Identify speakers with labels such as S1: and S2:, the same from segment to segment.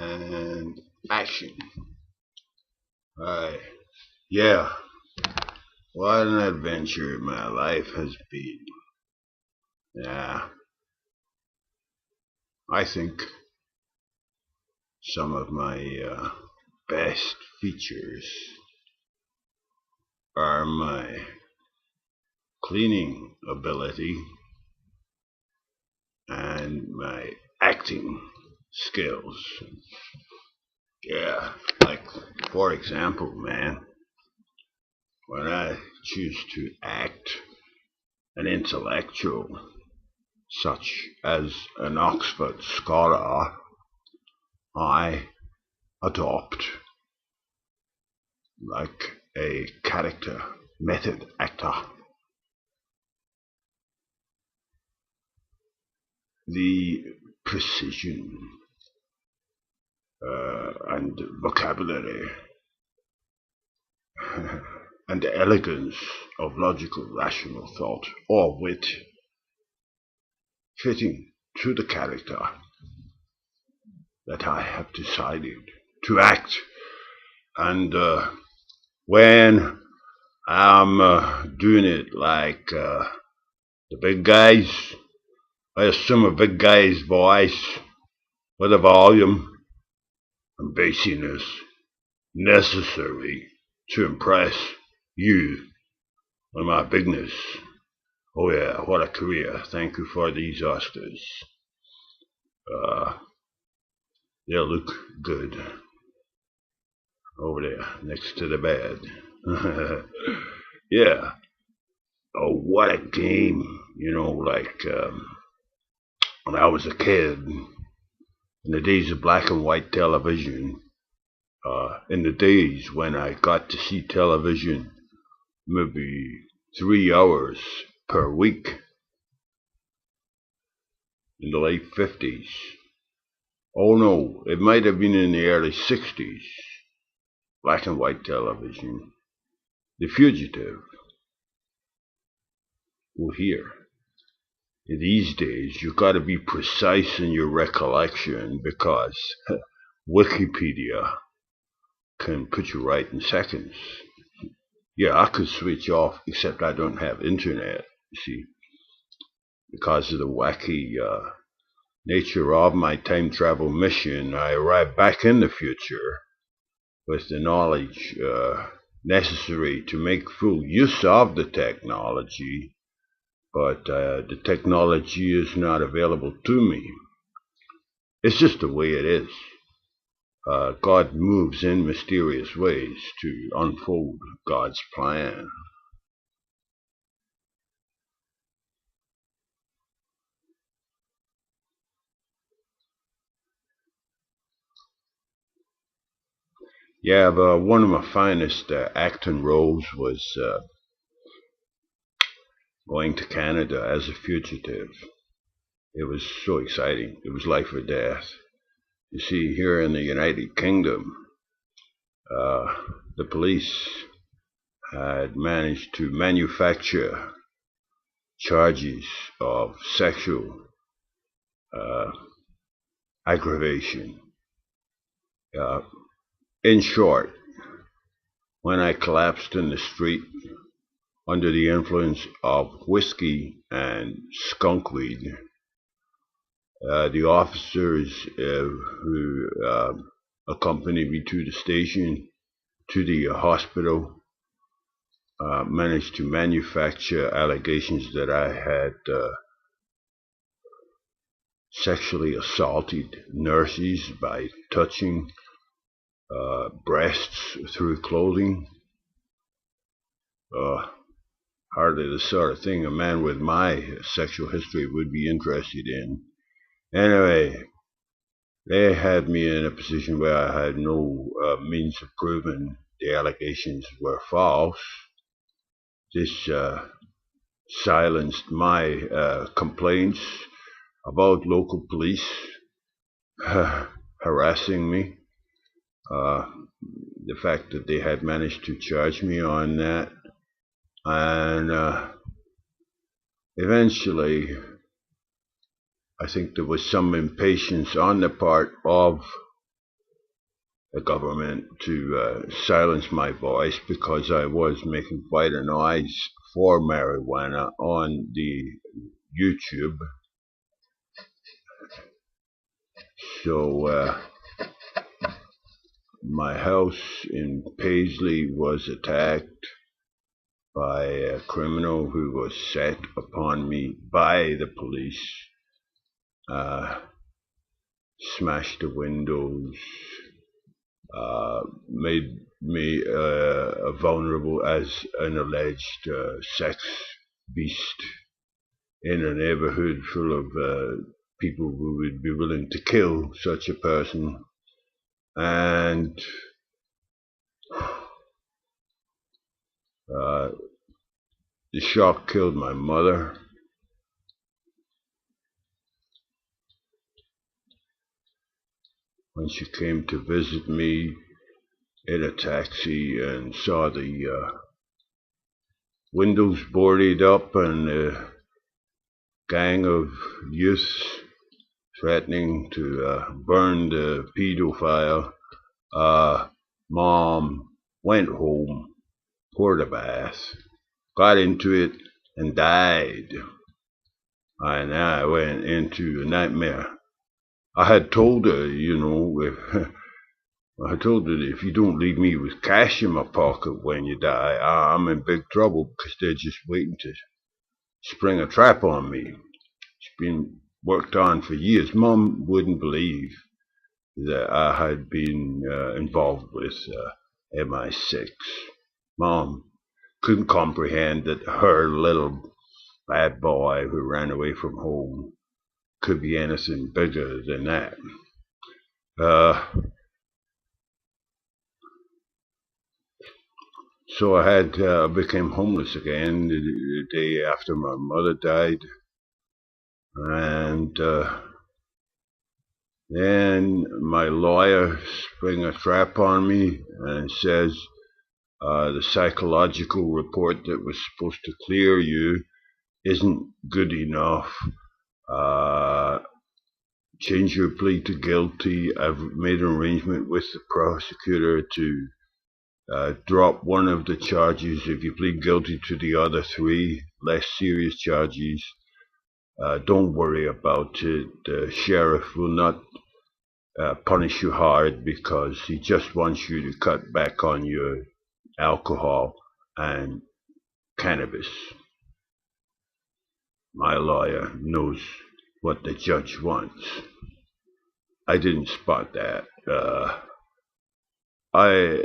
S1: and action. Right. Yeah. What an adventure my life has been. Yeah. I think some of my best features are my cleaning ability and my acting skills. Yeah. Like, for example, man, when I choose to act an intellectual, such as an Oxford scholar, I adopt like a character method actor. The precision and vocabulary and the elegance of logical rational thought or wit fitting to the character that I have decided to act. And when I'm doing it like the big guys, I assume a big guy's voice with a volume and bassiness necessary to impress you on my bigness. Oh yeah, what a career. Thank you for these Oscars. Uh, they'll look good over there next to the bed. Yeah. Oh, what a game. Like when I was a kid, in the days of black and white television, in the days when I got to see television maybe 3 hours per week in the late 50s. Oh no, it might have been in the early 60s. Black and white television. The Fugitive. Well, here, these days, you've got to be precise in your recollection because Wikipedia can put you right in seconds. Yeah, I could switch off, except I don't have internet, you see, because of the wacky nature of my time travel mission. I arrived back in the future with the knowledge necessary to make full use of the technology, but the technology is not available to me. It's just the way it is. God moves in mysterious ways to unfold God's plan. Yeah, but one of my finest acting roles was going to Canada as a fugitive. It was so exciting. It was life or death. You see, here in the United Kingdom, uh, the police had managed to manufacture charges of sexual uh, aggravation. Uh, in short, when I collapsed in the street under the influence of whiskey and skunkweed, the officers who accompanied me to the station, to the hospital, managed to manufacture allegations that I had sexually assaulted nurses by touching breasts through clothing. Hardly the sort of thing a man with my sexual history would be interested in. Anyway, they had me in a position where I had no means of proving the allegations were false. This silenced my complaints about local police harassing me. The fact that they had managed to charge me on that, and eventually I think there was some impatience on the part of the government to silence my voice because I was making quite a noise for marijuana on the YouTube. So my house in Paisley was attacked by a criminal who was set upon me by the police. Smashed the windows, made me vulnerable as an alleged sex beast in a neighborhood full of people who would be willing to kill such a person. And the shock killed my mother. When she came to visit me in a taxi and saw the windows boarded up and a gang of youths threatening to burn the pedophile, Mom went home, poured a bath, got into it, and died. And I went into a nightmare. I had told her, I told her that if you don't leave me with cash in my pocket when you die, I'm in big trouble because they're just waiting to spring a trap on me. It's been worked on for years. Mom wouldn't believe that I had been involved with MI6. Mom couldn't comprehend that her little bad boy who ran away from home could be anything bigger than that. So I became homeless again the day after my mother died, and then my lawyer sprung a trap on me and says the psychological report that was supposed to clear you isn't good enough. Change your plea to guilty. I've made an arrangement with the prosecutor to drop one of the charges if you plead guilty to the other three less serious charges. Don't worry about it. The sheriff will not punish you hard because he just wants you to cut back on your alcohol and cannabis. My lawyer knows what the judge wants. I didn't spot that. I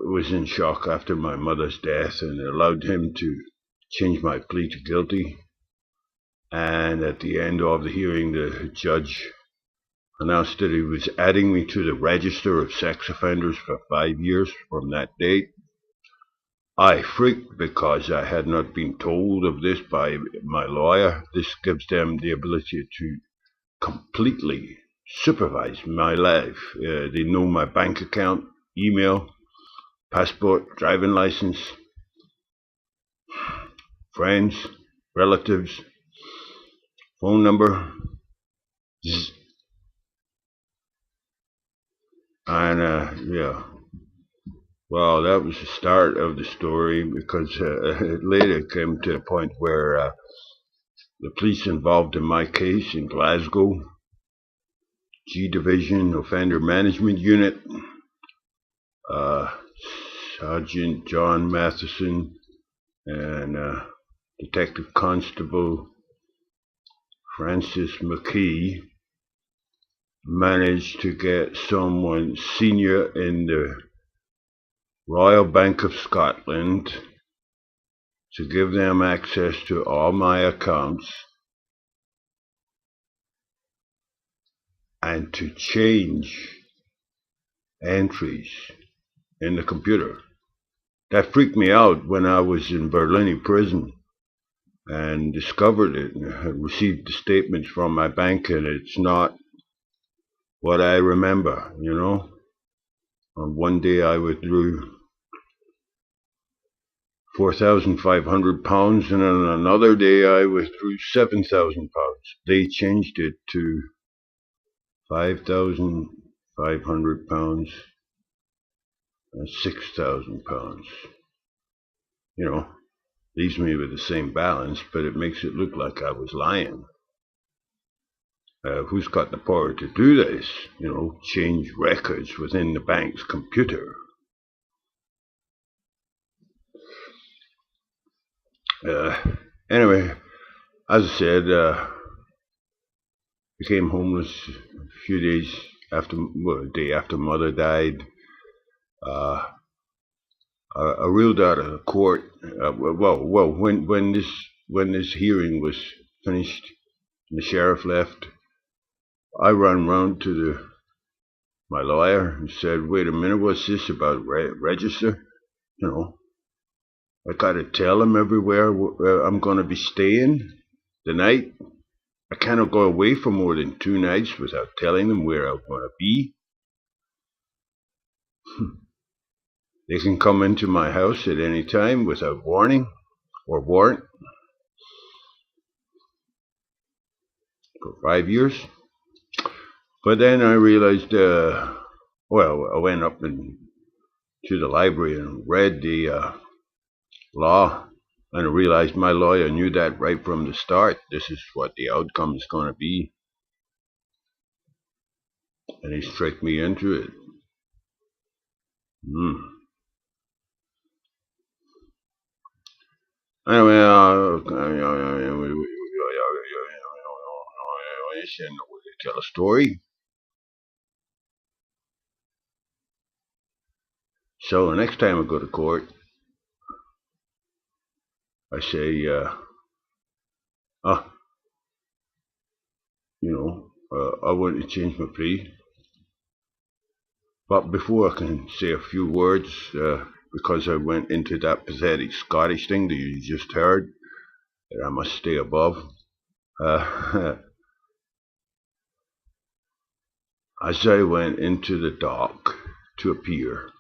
S1: was in shock after my mother's death and allowed him to change my plea to guilty. And at the end of the hearing, the judge announced that he was adding me to the register of sex offenders for 5 years from that date. I freaked because I had not been told of this by my lawyer. This gives them the ability to completely supervise my life. They know my bank account, email, passport, driving license, friends, relatives, phone number. And yeah, well, that was the start of the story because it later came to a point where the police involved in my case in Glasgow, G Division Offender Management Unit, Sergeant John Matheson and Detective Constable Francis McKee managed to get someone senior in the Royal Bank of Scotland to give them access to all my accounts and to change entries in the computer. That freaked me out when I was in Berlin prison and discovered it and received the statements from my bank, and it's not what I remember, On one day I withdrew £4,500, and on another day I withdrew £7,000. They changed it to £5,500 and £6,000. You know, leaves me with the same balance, but it makes it look like I was lying. Who's got the power to do this? Change records within the bank's computer. Anyway, as I said, became homeless a few days after, a day after mother died. I reeled out of court. When this hearing was finished and the sheriff left, I ran round to my lawyer and said, "Wait a minute, what's this about register? I gotta tell him everywhere where I'm gonna be staying the night. I cannot go away for more than 2 nights without telling them where I'm gonna be. They can come into my house at any time without warning or warrant for 5 years." But then I realized, I went up to the library and read the law, and I realized my lawyer knew that right from the start. This is what the outcome is going to be, and he's tricked me into it. Anyway, tell a story. So the next time I go to court, I say, I want to change my plea. But before I can say a few words, because I went into that pathetic Scottish thing that you just heard, that I must stay above, as I went into the dock to appear,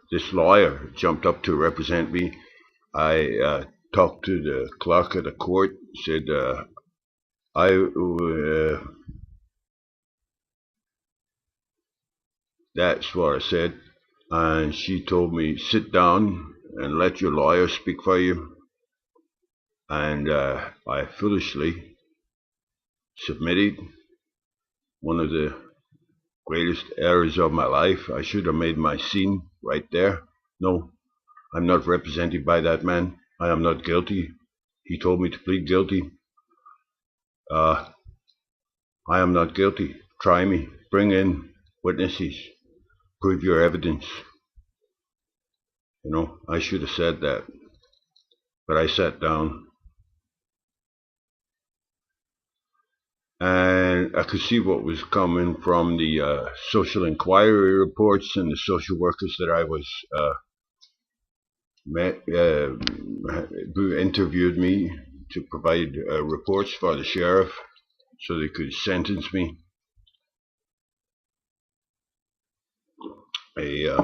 S1: this lawyer jumped up to represent me. I talked to the clerk of the court, said, that's what I said, and she told me, "Sit down and let your lawyer speak for you." And I foolishly submitted, one of the greatest errors of my life. I should have made my scene right there. No, I'm not represented by that man. I am not guilty. He told me to plead guilty. I am not guilty. Try me. Bring in witnesses. Prove your evidence. I should have said that. But I sat down, and I could see what was coming from the social inquiry reports and the social workers that I was who interviewed me to provide reports for the sheriff so they could sentence me. A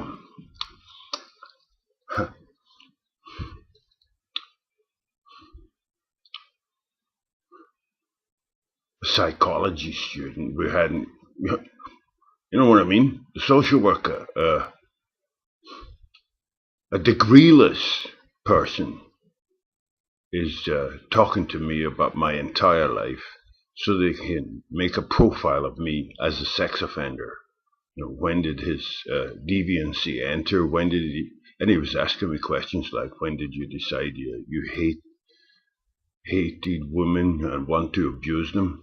S1: psychology student. We hadn't, you know what I mean? The social worker, a degreeless person, is talking to me about my entire life so they can make a profile of me as a sex offender. When did his deviancy enter? When did he? And he was asking me questions like, when did you decide you hated women and want to abuse them?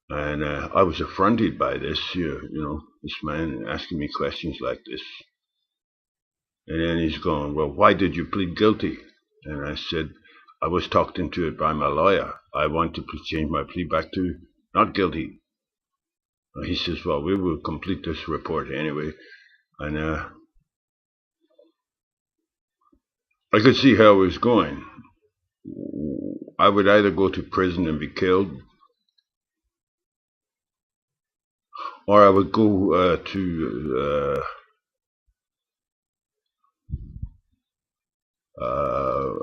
S1: And I was affronted by this, this man asking me questions like this. And then he's going, "Well, why did you plead guilty?" And I said, "I was talked into it by my lawyer. I want to change my plea back to not guilty." And he says, "Well, we will complete this report anyway." And I could see how it was going. I would either go to prison and be killed, or I would go to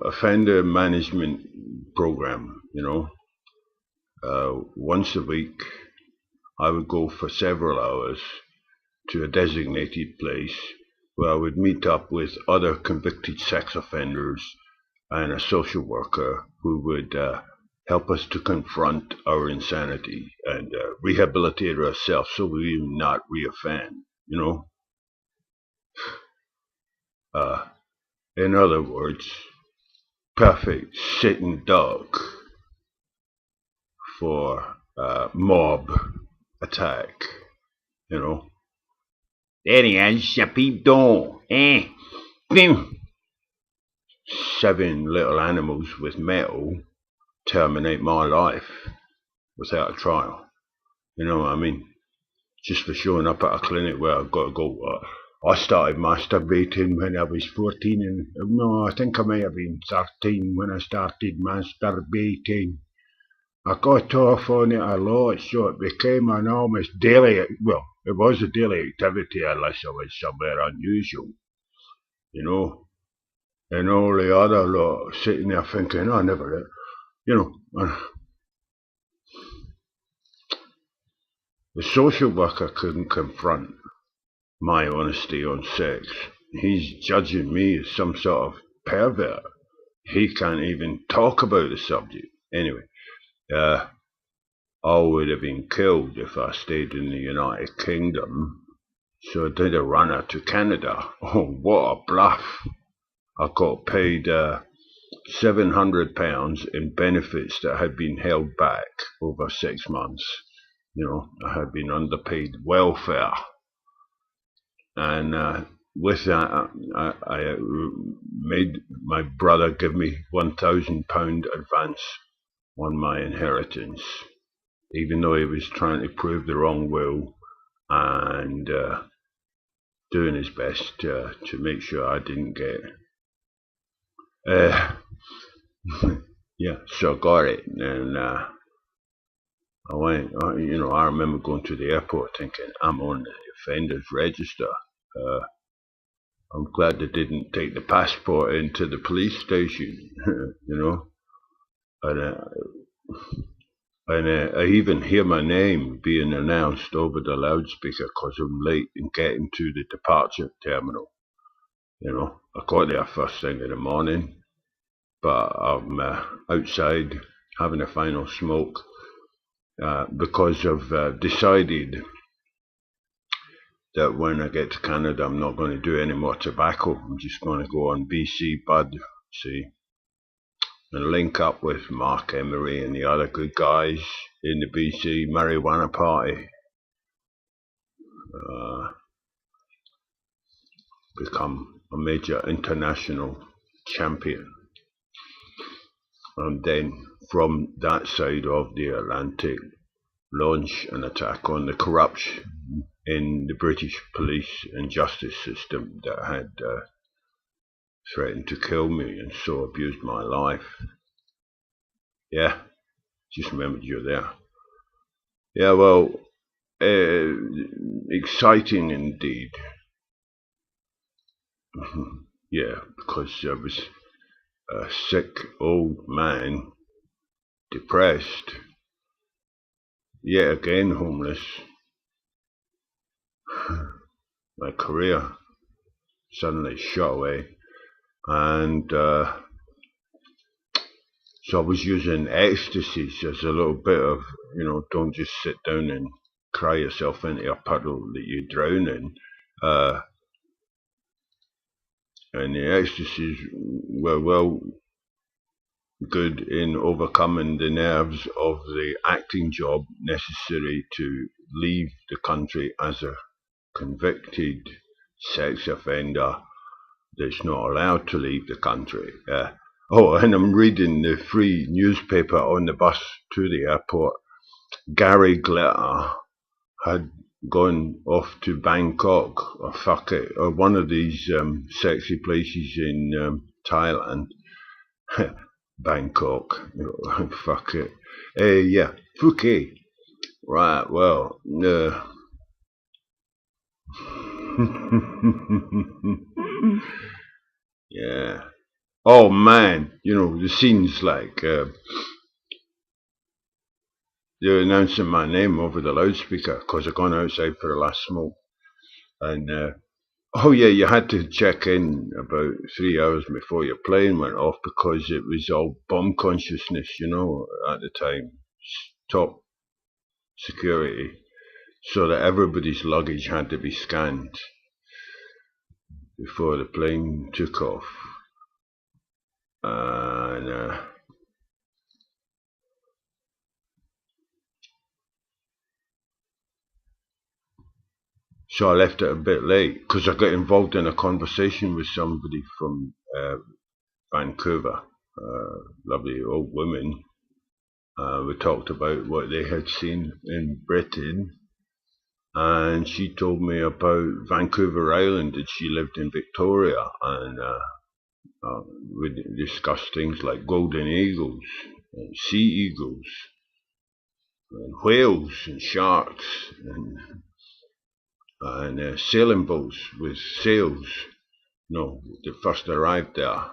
S1: offender management program, once a week, I would go for several hours to a designated place where I would meet up with other convicted sex offenders and a social worker who would help us to confront our insanity and rehabilitate ourselves so we will not reoffend, you know? Uh, in other words, perfect sitting dog for mob attack, you know? There he is, a peep down, eh? Bim! 7 little animals with metal terminate my life without a trial. You know what I mean? Just for showing up at a clinic where I've got to go. I started masturbating when I was 14, and no, I think I may have been 13 when I started masturbating. I got off on it a lot, so it became an almost daily, well, it was a daily activity unless I was somewhere unusual, you know. And all the other lot sitting there thinking, I never, you know. The social worker couldn't confront my honesty on sex. He's judging me as some sort of pervert. He can't even talk about the subject. Anyway, I would have been killed if I stayed in the United Kingdom. So I did a runner to Canada. Oh, what a bluff. I got paid £700 in benefits that had been held back over 6 months. You know, I had been underpaid welfare. And with that, I made my brother give me £1,000 advance on my inheritance, even though he was trying to prove the wrong will and doing his best to make sure I didn't get. Yeah, so I got it, and I went. You know, I remember going to the airport thinking, I'm on the offenders register. I'm glad they didn't take the passport into the police station, you know. And I even hear my name being announced over the loudspeaker because I'm late in getting to the departure terminal. You know, I got there first thing in the morning, but I'm outside having a final smoke because I've decided that when I get to Canada, I'm not going to do any more tobacco. I'm just going to go on BC Bud, see, and link up with Mark Emery and the other good guys in the BC marijuana party. Become a major international champion. And then from that side of the Atlantic, launch an attack on the corruption in the British police and justice system that had threatened to kill me and so abused my life. Yeah, just remembered you're there. Yeah, well, exciting indeed. Yeah, because I was a sick old man, depressed, yet again homeless. My career suddenly shot away, and so I was using ecstasies as a little bit of, you know, don't just sit down and cry yourself into a puddle that you drown in. And the ecstasies were well good in overcoming the nerves of the acting job necessary to leave the country as a convicted sex offender that's not allowed to leave the country. Oh, and I'm reading the free newspaper on the bus to the airport. Gary Glitter had gone off to Bangkok, or Phuket, or one of these sexy places in Thailand. Bangkok, fuck it. Yeah, Phuket. Right, well, yeah. Oh man, you know, the scenes like They're announcing my name over the loudspeaker because I've gone outside for the last smoke. And oh yeah, you had to check in about 3 hours before your plane went off because it was all bomb consciousness, at the time. Top security. So that everybody's luggage had to be scanned before the plane took off. And so I left it a bit late because I got involved in a conversation with somebody from Vancouver, lovely old woman. We talked about what they had seen in Britain, and she told me about Vancouver Island, and she lived in Victoria, and we discussed things like golden eagles, and sea eagles, and whales, and sharks, and sailing boats with sails. No, they first arrived there.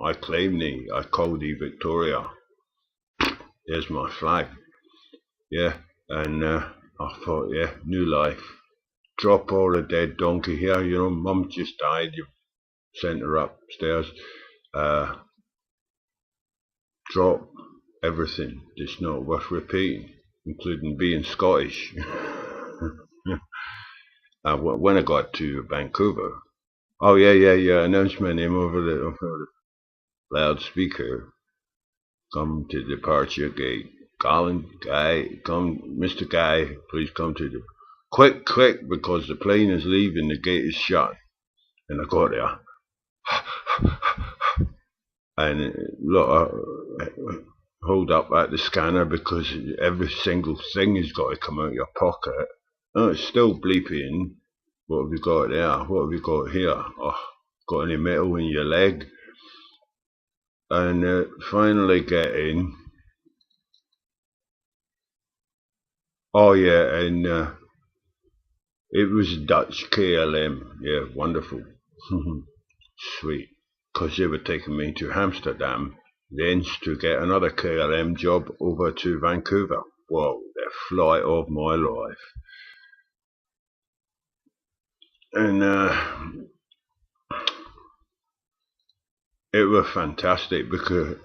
S1: I claimed thee, I called thee Victoria. There's my flag. Yeah, and I thought, yeah, new life. Drop all the dead donkey here, mum just died, you sent her upstairs. Drop everything, it's not worth repeating, including being Scottish. When I got to Vancouver, oh yeah, announced my name over the loudspeaker. Come to departure gate. Colin, Guy, come, Mr. Guy, please come to the... Quick, because the plane is leaving, the gate is shut. And I got there. And look, hold up at the scanner because every single thing has got to come out of your pocket. Oh, it's still bleeping. What have you got there? What have you got here? Oh, got any metal in your leg? And finally getting... Oh yeah, and it was Dutch KLM. Yeah, wonderful. Sweet. Because they were taking me to Amsterdam, thence to get another KLM job over to Vancouver. Whoa, the flight of my life. And it was fantastic because,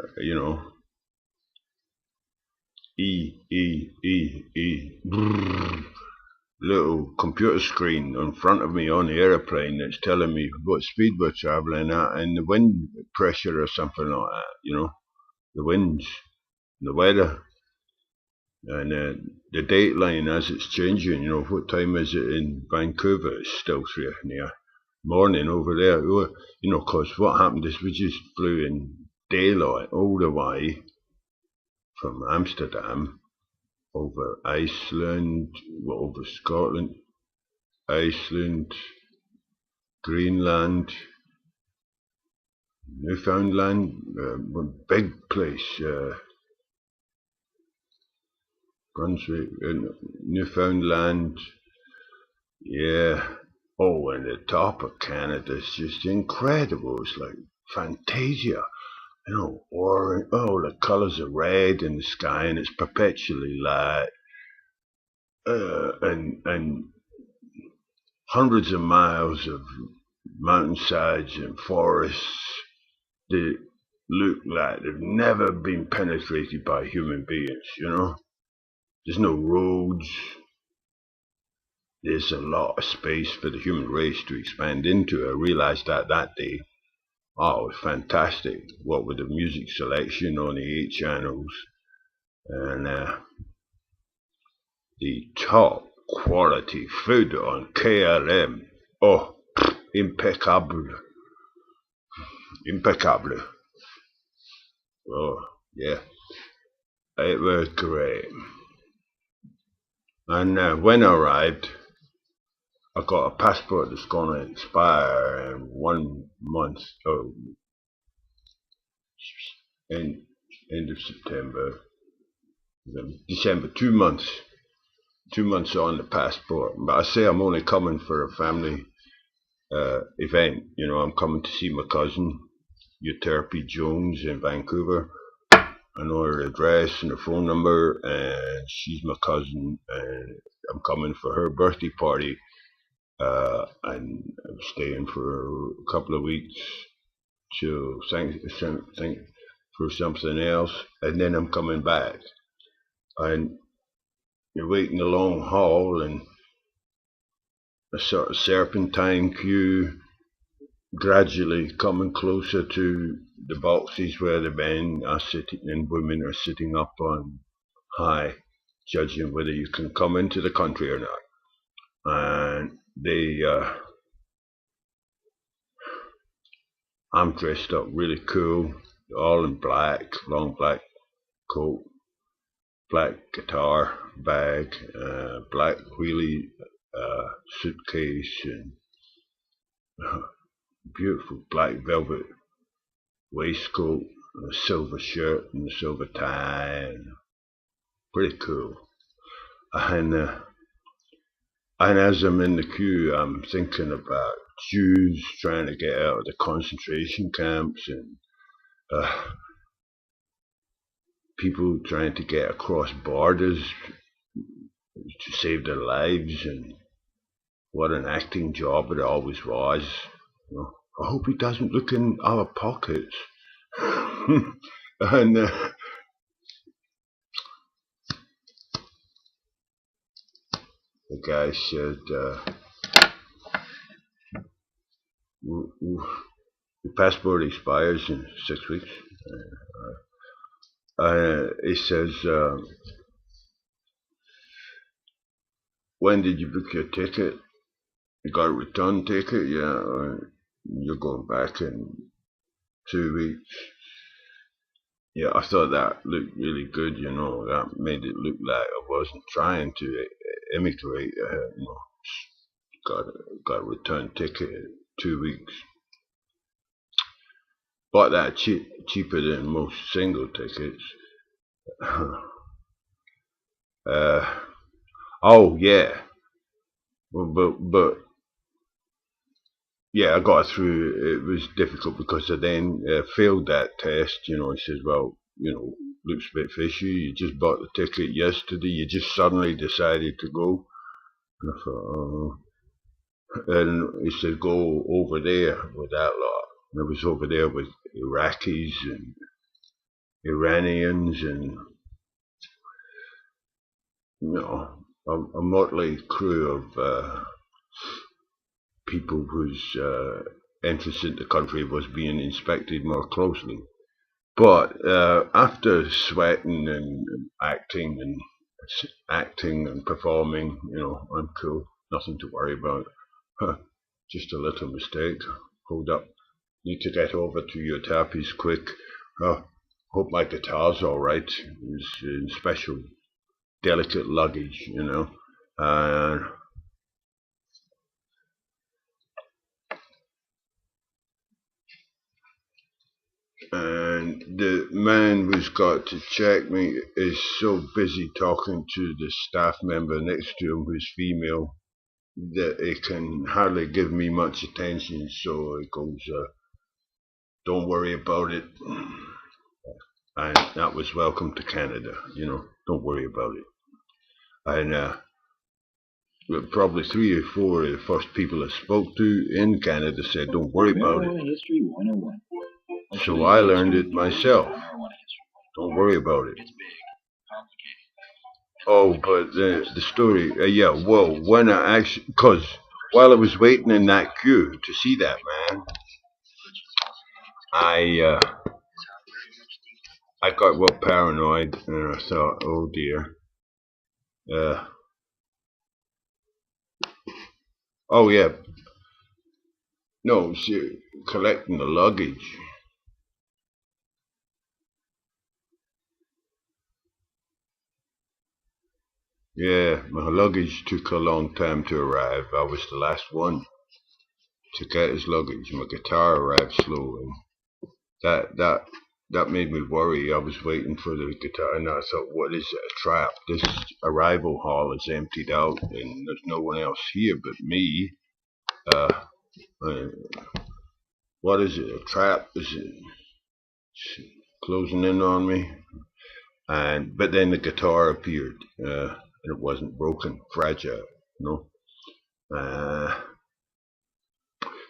S1: little computer screen in front of me on the aeroplane that's telling me what speed we're traveling at and the wind pressure or something like that, the winds, the weather, and the date line as it's changing, what time is it in Vancouver? It's still 3 in the morning over there, because what happened is we just flew in daylight all the way from Amsterdam over Iceland, over Scotland, Iceland, Greenland, Newfoundland, one big place, Brunswick, Newfoundland, yeah. Oh, and the top of Canada is just incredible. It's like Fantasia. Orange, the colours are red in the sky and it's perpetually light. And hundreds of miles of mountainsides and forests that look like they've never been penetrated by human beings, There's no roads. There's a lot of space for the human race to expand into. I realised that day. Oh, it was fantastic. What with the music selection on the 8 channels and the top quality food on KLM. Oh, impeccable. Impeccable. Oh, yeah. It was great. And when I arrived, I got a passport that's going to expire in 1 month. Oh, end of September, December. 2 months. 2 months on the passport. But I say I'm only coming for a family event. I'm coming to see my cousin, Euterpe Jones, in Vancouver. I know her address and her phone number, and she's my cousin, and I'm coming for her birthday party, and I'm staying for a couple of weeks to think for something else, and then I'm coming back. And you're waiting a long haul and a sort of serpentine queue, gradually coming closer to the boxes where the men are sitting and women are sitting up on high, judging whether you can come into the country or not. And I'm dressed up really cool, all in black, long black coat, black guitar bag, black wheelie suitcase, and beautiful black velvet waistcoat, and a silver shirt, and a silver tie, and pretty cool. And as I'm in the queue, I'm thinking about Jews trying to get out of the concentration camps, and uh, people trying to get across borders to save their lives, and what an acting job it always was. You know, I hope he doesn't look in our pockets. And the guy said, "Your passport expires in 6 weeks." He says, "When did you book your ticket? You got a return ticket? Yeah, you're going back in 2 weeks." Yeah, I thought that looked really good, you know. That made it look like I wasn't trying to immigrate. You know, got a return ticket in 2 weeks. Bought that cheaper than most single tickets. Oh yeah, but yeah, I got through. It was difficult because I then failed that test. You know, he says, "Well, you know, looks a bit fishy. You just bought the ticket yesterday. You just suddenly decided to go." And I thought, "Oh." And he said, "Go over there with that lot." And I was over there with Iraqis and Iranians and, you know, a motley crew of people whose entrance into the country was being inspected more closely. But after sweating and acting and performing, you know, I'm cool. Nothing to worry about. Huh, just a little mistake. Hold up. Need to get over to your tappies quick. Hope my guitar's alright. It's in special, delicate luggage, you know. And the man who's got to check me is so busy talking to the staff member next to him who's female that he can hardly give me much attention. So he goes, "Don't worry about it." And that was welcome to Canada, you know, don't worry about it. And probably 3 or 4 of the first people I spoke to in Canada said, "Don't worry about it." History 101. So I learned it myself. Don't worry about it. Oh, but the story, yeah, well, when I actually, because while I was waiting in that queue to see that man, I got well paranoid, and I thought, oh dear. Oh yeah, no, see, collecting the luggage. Yeah, my luggage took a long time to arrive. I was the last one to get his luggage. My guitar arrived slow, and that made me worry. I was waiting for the guitar, and I thought, what is it, a trap? This arrival hall is emptied out, and there's no one else here but me. Uh, uh, what is it, a trap? Is it closing in on me. But then the guitar appeared, and it wasn't broken, fragile,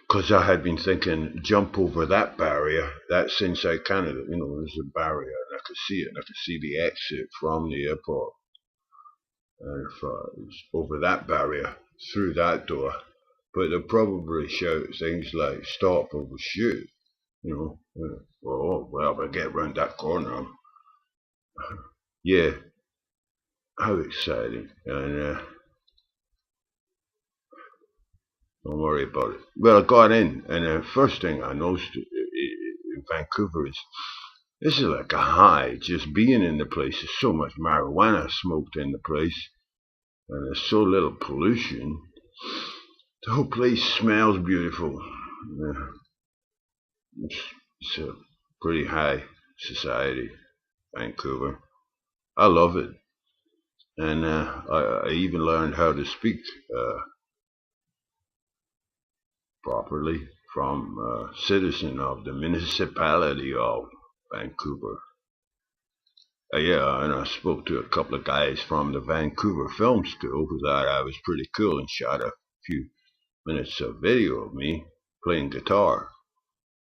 S1: because I had been thinking, jump over that barrier. That's inside Canada, there's a barrier, and I could see it, and I could see the exit from the airport. And if I was over that barrier, through that door, but they'll probably shout things like, stop or we'll shoot, oh, well, I get around that corner. Yeah, how exciting. And don't worry about it. Well, I got in, and the first thing I noticed in Vancouver is this is like a high just being in the place. There's so much marijuana smoked in the place, and there's so little pollution. The whole place smells beautiful. It's a pretty high society, Vancouver. I love it. And I even learned how to speak properly from a citizen of the municipality of Vancouver. Yeah, and I spoke to a couple of guys from the Vancouver Film School who thought I was pretty cool and shot a few minutes of video of me playing guitar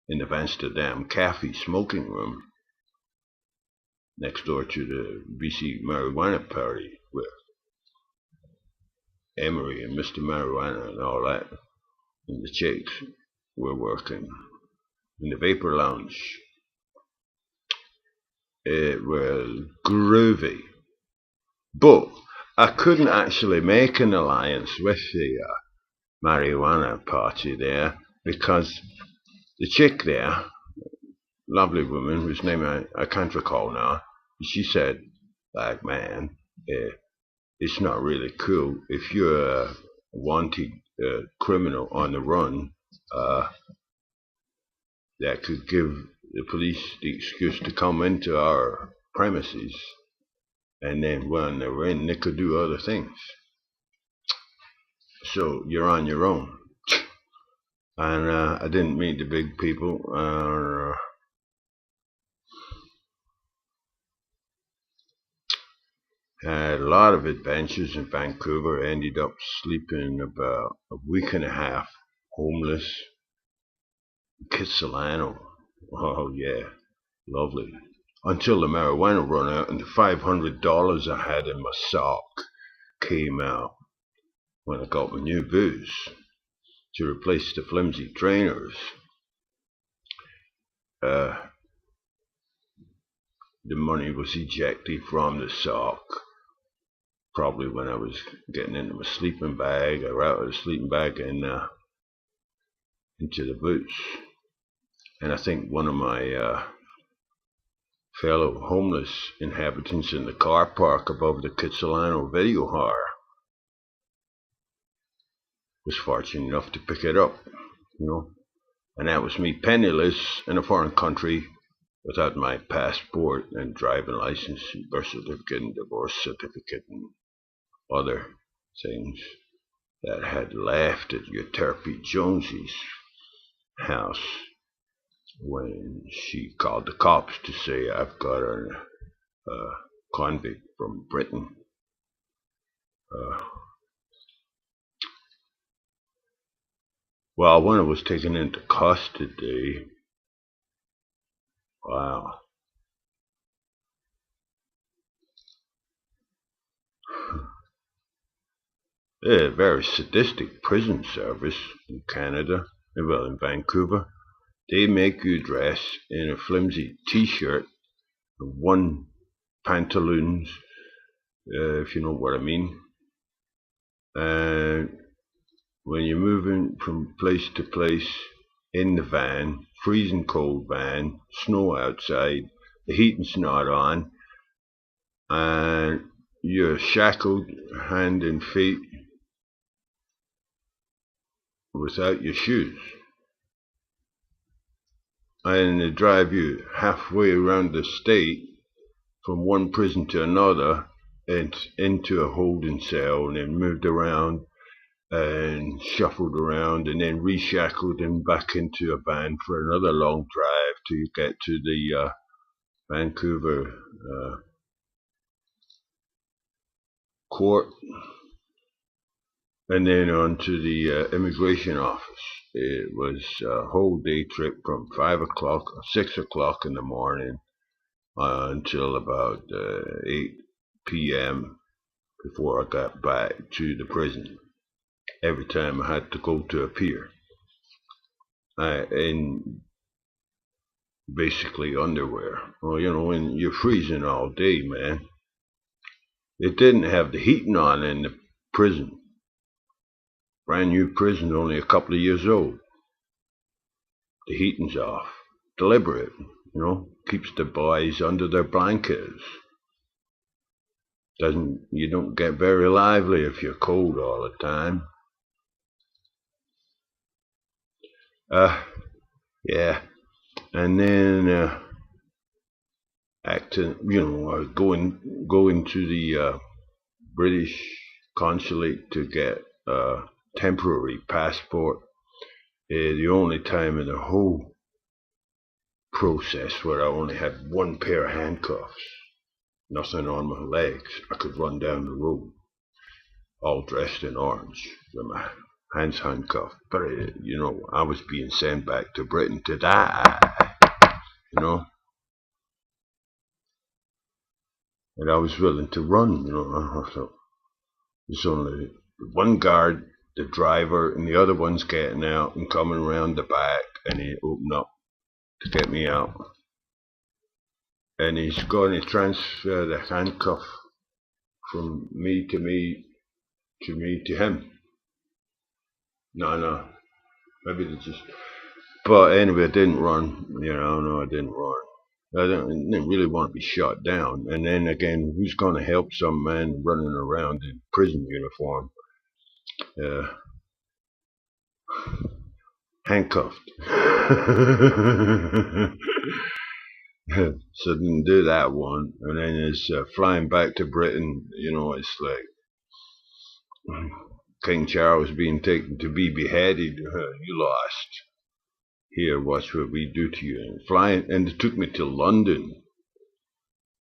S1: in the Amsterdam Cafe smoking room next door to the BC Marijuana Party with Emery and Mr. Marijuana and all that. And the chicks were working in the Vapor Lounge. It was groovy. But I couldn't actually make an alliance with the marijuana party there because the chick there, lovely woman whose name I can't recall now, she said, like, man, it's not really cool if you're a wanted criminal on the run that could give the police the excuse to come into our premises, and then when they're in, they could do other things. So you're on your own. And I didn't meet the big people. Had a lot of adventures in Vancouver. Ended up sleeping about a week and a half homeless. Kitsilano. Oh yeah, lovely. Until the marijuana run out and the $500 I had in my sock came out when I got my new booze to replace the flimsy trainers. The money was ejected from the sock, probably when I was getting into my sleeping bag, or out of the sleeping bag and into the boots. And I think one of my fellow homeless inhabitants in the car park above the Kitsilano video horror was fortunate enough to pick it up, and that was me penniless in a foreign country without my passport and driving license and birth certificate and divorce certificate and other things that had left at Euterpe Jonesy's house when she called the cops to say I've got a convict from Britain. Well, when I was taken into custody, wow. A very sadistic prison service in Canada, well, in Vancouver. They make you dress in a flimsy t-shirt and one pantaloons, if you know what I mean. And when you're moving from place to place in the van, freezing cold van, snow outside, the heating's not on, and you're shackled hand and feet without your shoes, and they drive you halfway around the state from one prison to another and into a holding cell, and then moved around and shuffled around and then reshackled and back into a van for another long drive till you get to the Vancouver court, and then on to the immigration office. It was a whole day trip from 5 o'clock or 6 o'clock in the morning until about 8 p.m. before I got back to the prison. Every time I had to go to appear. In basically underwear. Well, when you're freezing all day, man. It didn't have the heating on in the prison. Brand new prison, only a couple of years old. The heating's off. Deliberate, keeps the boys under their blankets. You don't get very lively if you're cold all the time. Yeah. And then acting, going to the British consulate to get a temporary passport. The only time in the whole process where I only had one pair of handcuffs, nothing on my legs. I could run down the road, all dressed in orange, with my hands handcuffed. But I was being sent back to Britain to die. And I was willing to run. I thought there's only one guard, the driver, and the other one's getting out and coming around the back, and he opened up to get me out. And he's going to transfer the handcuff from me to him. No, maybe they just. But anyway, I didn't run. No, I didn't run. I didn't really want to be shot down. And then again, who's going to help some man running around in prison uniform? Handcuffed. So I didn't do that one. And then it's flying back to Britain. It's like King Charles being taken to be beheaded. You lost. Here, watch what we do to you. And flying, and it took me to London.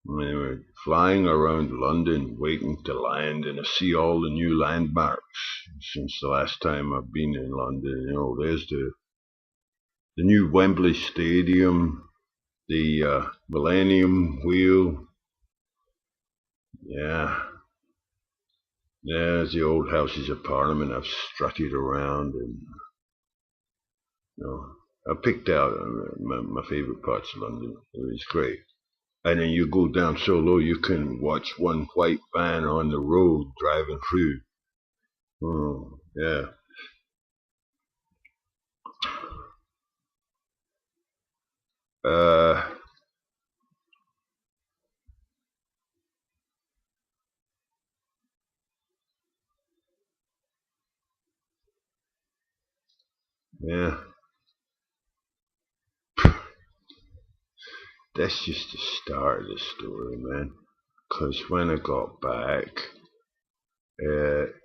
S1: And they were flying around London, waiting to land, and I see all the new landmarks since the last time I've been in London. There's the new Wembley Stadium, the Millennium Wheel. Yeah. There's the old Houses of Parliament. I've strutted around, and I picked out my favourite parts of London. It was great. And then you go down so low you can watch one white van on the road driving through. Oh, yeah. Yeah. That's just the start of the story, man. Because when I got back,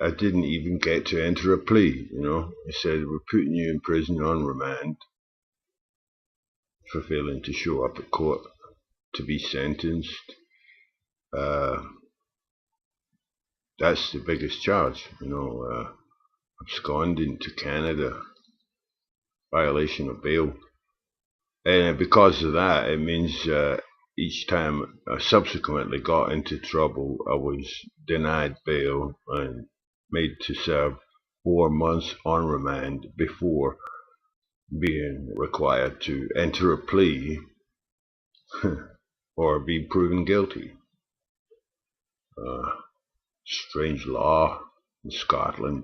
S1: I didn't even get to enter a plea. They said, we're putting you in prison on remand for failing to show up at court to be sentenced. That's the biggest charge. Absconding to Canada, violation of bail. And because of that, it means each time I subsequently got into trouble, I was denied bail and made to serve 4 months on remand before being required to enter a plea or be proven guilty. Strange law in Scotland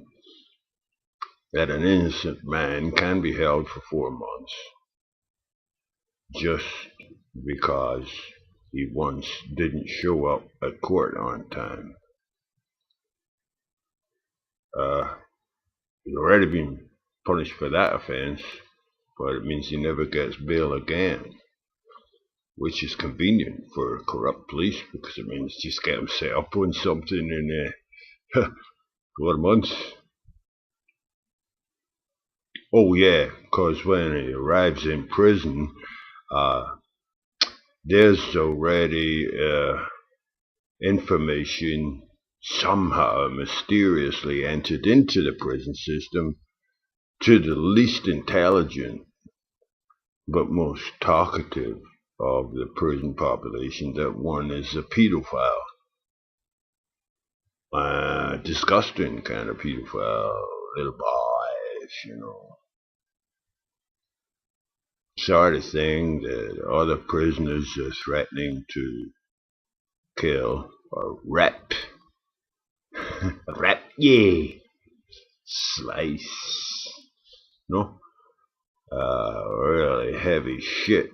S1: that an innocent man can be held for 4 months just because he once didn't show up at court on time. He's already been punished for that offense, but it means he never gets bail again, which is convenient for corrupt police because it means just get him set up on something in 4 months. Oh yeah, because when he arrives in prison, there's already information somehow mysteriously entered into the prison system to the least intelligent but most talkative of the prison population that one is a pedophile. Disgusting kind of pedophile, little boys, sort of thing that other prisoners are threatening to kill or rep. Rep, yeah. Slice. No? Really heavy shit.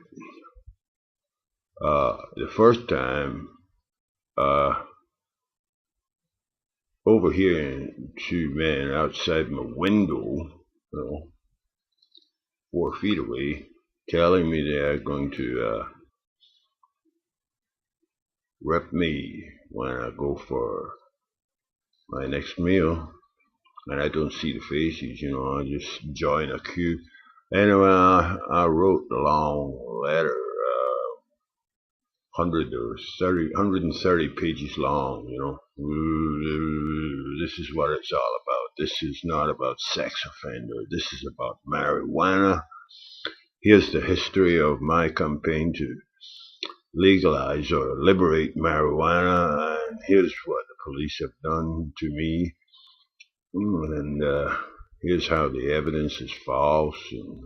S1: The first time, overhearing two men outside my window, 4 feet away, telling me they are going to rep me when I go for my next meal, and I don't see the faces, I just join a queue. Anyway, I wrote a long letter, 130 pages long, This is what it's all about. This is not about sex offender. This is about marijuana. Here's the history of my campaign to legalize or liberate marijuana, and here's what the police have done to me, and here's how the evidence is false. And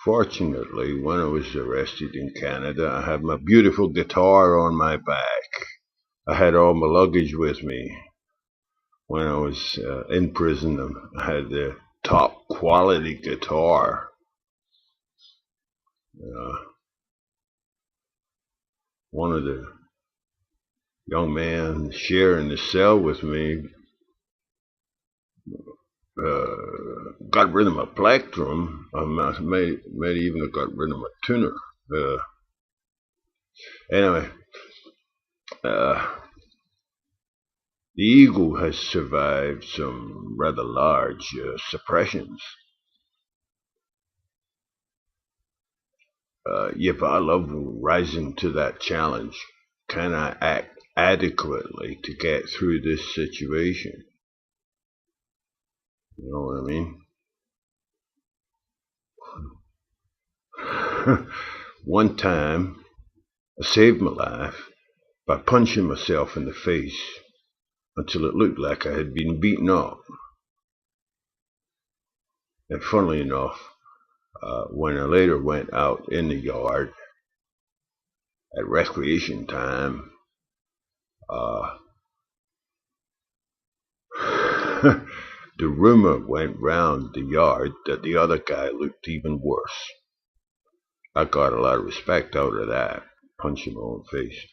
S1: fortunately, when I was arrested in Canada, I had my beautiful guitar on my back. I had all my luggage with me. When I was in prison, I had the top quality guitar. One of the young men sharing the cell with me got rid of my plectrum. I might even have got rid of my tuner. Anyway, the ego has survived some rather large suppressions. But I love rising to that challenge. Can I act adequately to get through this situation? You know what I mean? One time, I saved my life by punching myself in the face until it looked like I had been beaten up. And funnily enough, when I later went out in the yard at recreation time, the rumor went round the yard that the other guy looked even worse. I got a lot of respect out of that, punching my own face.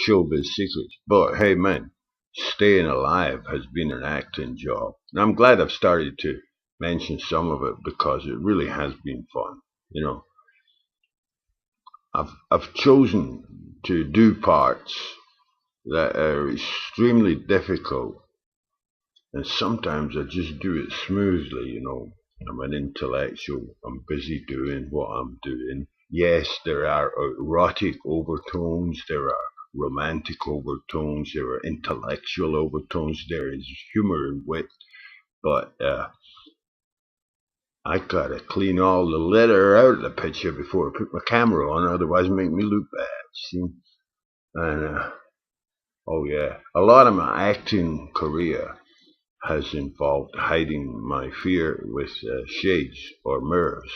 S1: Showbiz secrets. But hey man, staying alive has been an acting job. And I'm glad I've started to mention some of it because it really has been fun. I've chosen to do parts that are extremely difficult, and sometimes I just do it smoothly. I'm an intellectual. I'm busy doing what I'm doing. Yes, there are erotic overtones, there are romantic overtones, there are intellectual overtones, there is humor and wit, but I gotta clean all the litter out of the picture before I put my camera on, otherwise it make me look bad, see? And oh yeah, a lot of my acting career has involved hiding my fear with shades or mirrors.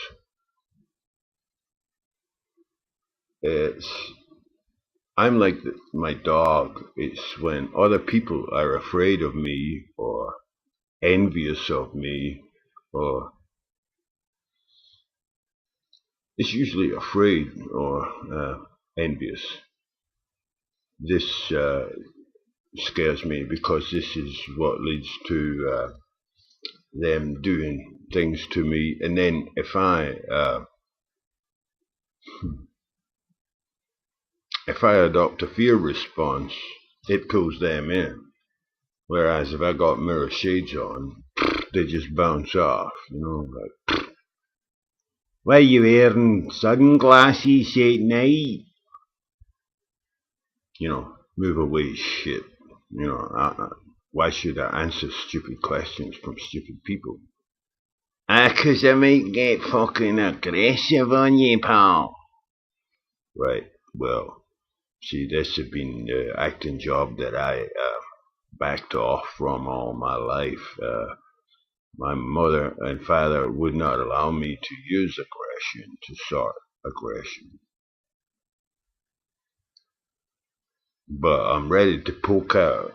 S1: I'm like my dog. It's when other people are afraid of me or envious of me, or it's usually afraid or envious. This scares me because this is what leads to them doing things to me. And then if I adopt a fear response, it pulls them in. Whereas if I got mirror shades on, they just bounce off, like, why are you wearing sunglasses at night? Move away, shit. Why should I answer stupid questions from stupid people? 'Cause I might get fucking aggressive on you, pal. Right, well, see, this has been the acting job that I backed off from all my life. My mother and father would not allow me to use aggression to start aggression. But I'm ready to poke out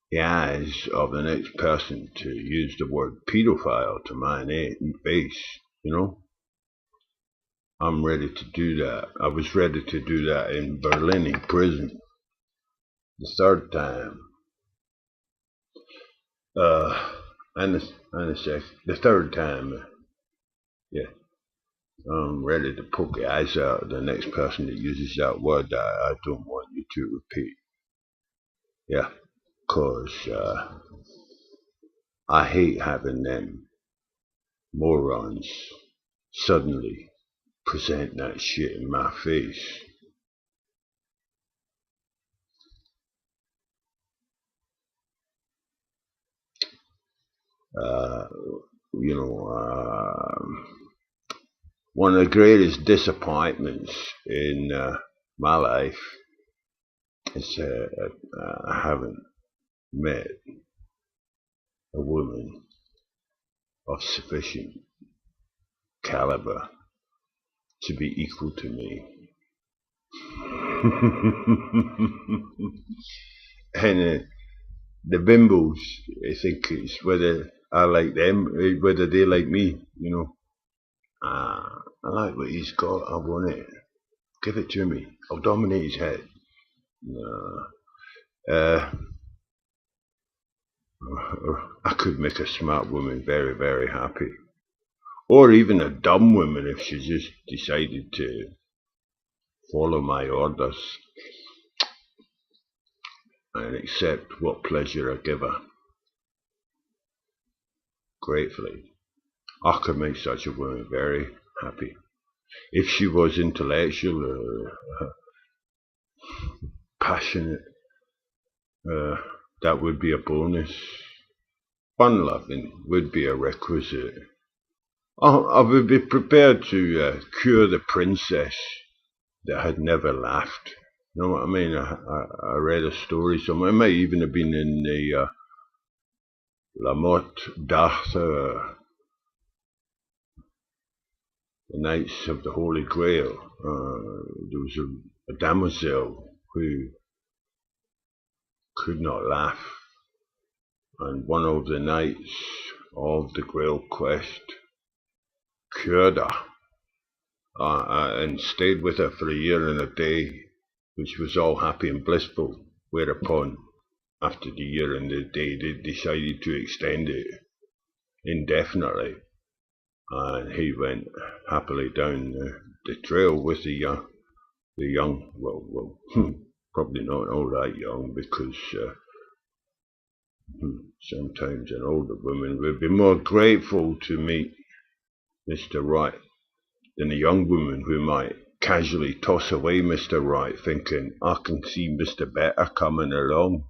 S1: the eyes of the next person to use the word pedophile to my face, I'm ready to do that. I was ready to do that in Berlin prison. The third time. And the third time. Yeah. I'm ready to poke the eyes out of the next person that uses that word that I don't want you to repeat. Yeah. 'Cause I hate having them morons suddenly present that shit in my face. Uh, one of the greatest disappointments in my life is I haven't met a woman of sufficient caliber to be equal to me. And the bimbos, I think it's whether I like them, whether they like me, I like what he's got, I want it. Give it to me. I'll dominate his head. I could make a smart woman very, very happy. Or even a dumb woman if she just decided to follow my orders and accept what pleasure I give her. Gratefully. I could make such a woman very happy. If she was intellectual or passionate, that would be a bonus. Fun-loving would be a requisite. I would be prepared to cure the princess that had never laughed. You know what I mean? I read a story somewhere. It might even have been in the La Morte d'Arthur, the Knights of the Holy Grail. There was a damoiselle who could not laugh, and one of the knights of the Grail quest cured her and stayed with her for a year and a day, which was all happy and blissful, whereupon after the year and the day they decided to extend it indefinitely, and he went happily down the trail with the young, probably not all that young, because sometimes an older woman would be more grateful to meet Mr. Right than a young woman who might casually toss away Mr. Right thinking, I can see Mr. Better coming along.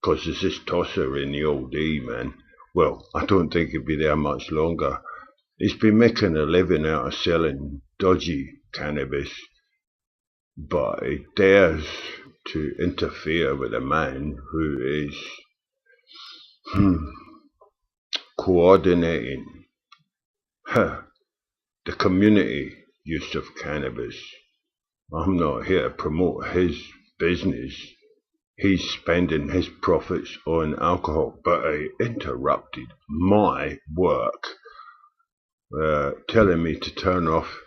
S1: 'Cause there's this tosser in the old day, man. Well, I don't think he'll be there much longer. He's been making a living out of selling dodgy cannabis, but he dares to interfere with a man who is coordinating the community use of cannabis. I'm not here to promote his business. He's spending his profits on alcohol, but he interrupted my work, telling me to turn off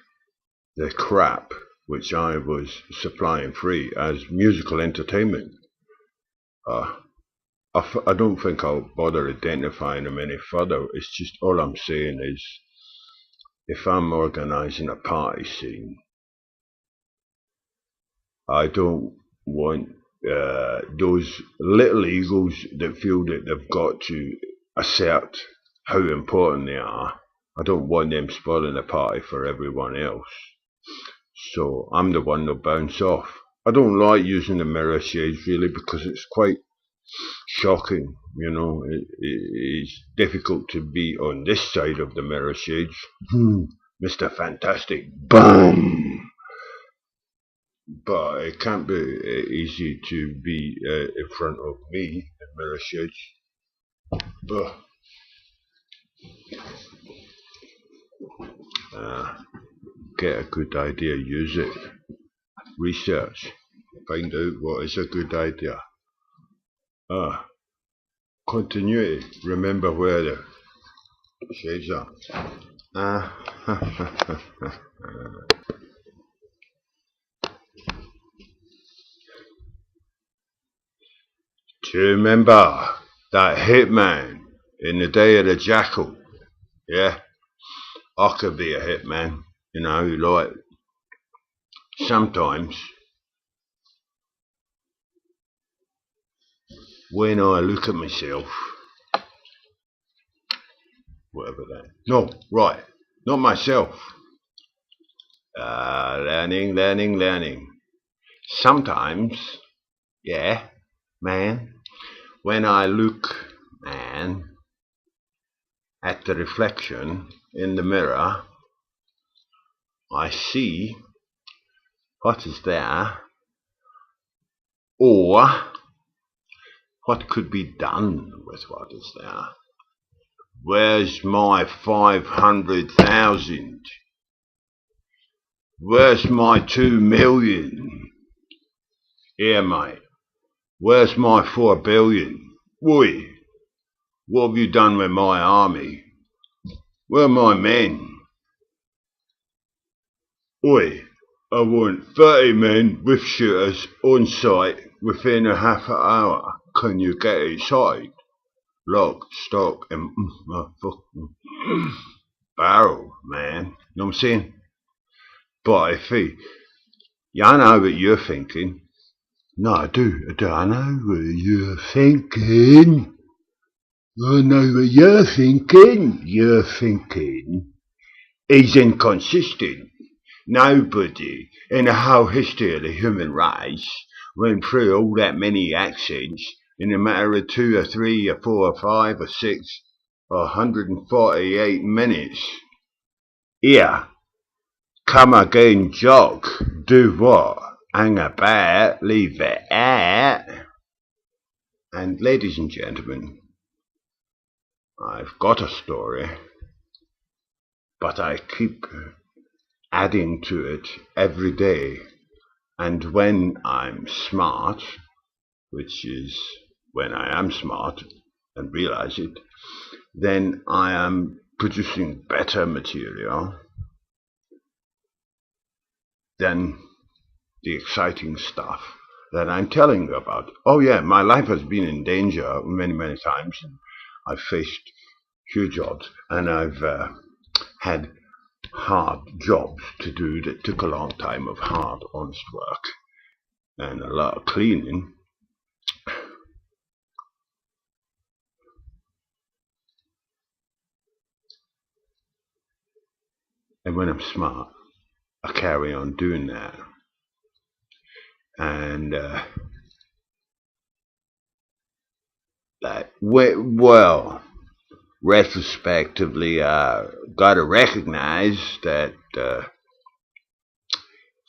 S1: the crap which I was supplying free as musical entertainment. I don't think I'll bother identifying him any further. It's just all I'm saying is, if I'm organising a party scene, I don't want those little egos that feel that they've got to assert how important they are. I don't want them spoiling the party for everyone else. So I'm the one they'll bounce off. I don't like using the mirror shades really because it's quite shocking. It's difficult to be on this side of the mirror shades. Mr. Fantastic. Boom! But it can't be easy to be in front of me in mirror shades. Get a good idea, use it. Research. Find out what is a good idea. Continuity. Remember where the shades are. Do you remember that hitman in the Day of the Jackal? Yeah, I could be a hitman. Like sometimes when I look at myself, whatever that. No, right, not myself. Learning. Sometimes, yeah, man, when I look, man, at the reflection in the mirror, I see what is there, or what could be done with what is there. Where's my 500,000? Where's my 2 million? Here, mate. Where's my 4 billion? Oi, what have you done with my army? Where are my men? Oi, I want 30 men with shooters on site within a half an hour. Can you get inside? Lock, stock, and barrel, man. Know what I'm saying? But if I know what you're thinking. No, I do. I know what you're thinking. I know what you're thinking. You're thinking he's inconsistent. Nobody in the whole history of the human race went through all that many accents in a matter of 2 or 3 or 4 or 5 or 6 or 148 minutes. Here, come again, Jock. Do what? Hang about, leave it at. And ladies and gentlemen, I've got a story, but I keep adding to it every day. And when I'm smart, which is when I am smart and realize it, then I am producing better material than the exciting stuff that I'm telling you about. Oh yeah, my life has been in danger many times, and I've faced huge odds, and I've had hard jobs to do that took a long time of hard, honest work and a lot of cleaning. And when I'm smart, I carry on doing that. And well, retrospectively, gotta recognize that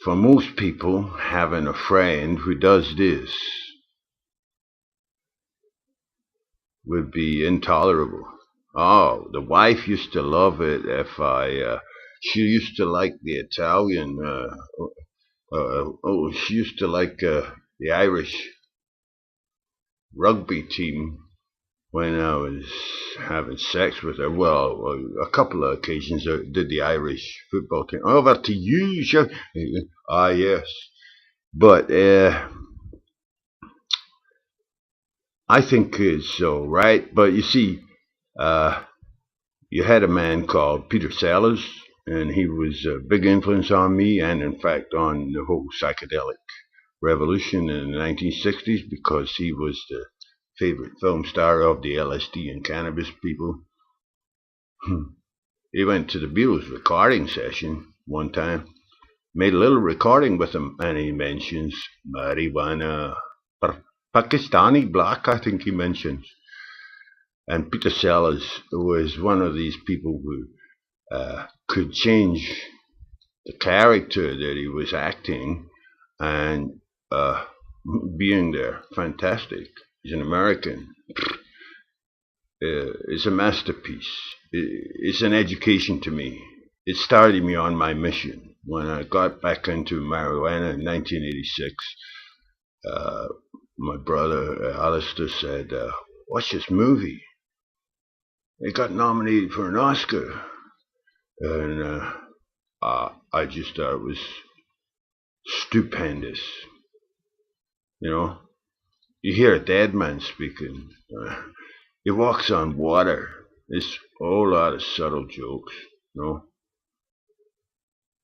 S1: for most people, having a friend who does this would be intolerable. Oh, the wife used to love it if she used to like the Italian, she used to like the Irish rugby team when I was having sex with her. Well, a couple of occasions I did the Irish football team. Over to you, sir. Yes. But I think it's all right. But you see, you had a man called Peter Sellers, and he was a big influence on me, and in fact on the whole psychedelic revolution in the 1960s because he was the favorite film star of the LSD and Cannabis people. He went to the Beatles recording session one time, made a little recording with him, and he mentions marijuana, Pakistani black, I think he mentions. And Peter Sellers was one of these people who could change the character that he was acting, and being there, fantastic. He's an American. It's a masterpiece. It's an education to me. It started me on my mission. When I got back into marijuana in 1986, my brother Alistair said, watch this movie. It got nominated for an Oscar. And I just thought it was stupendous. You know, you hear a dead man speaking. He walks on water. It's a whole lot of subtle jokes, you know.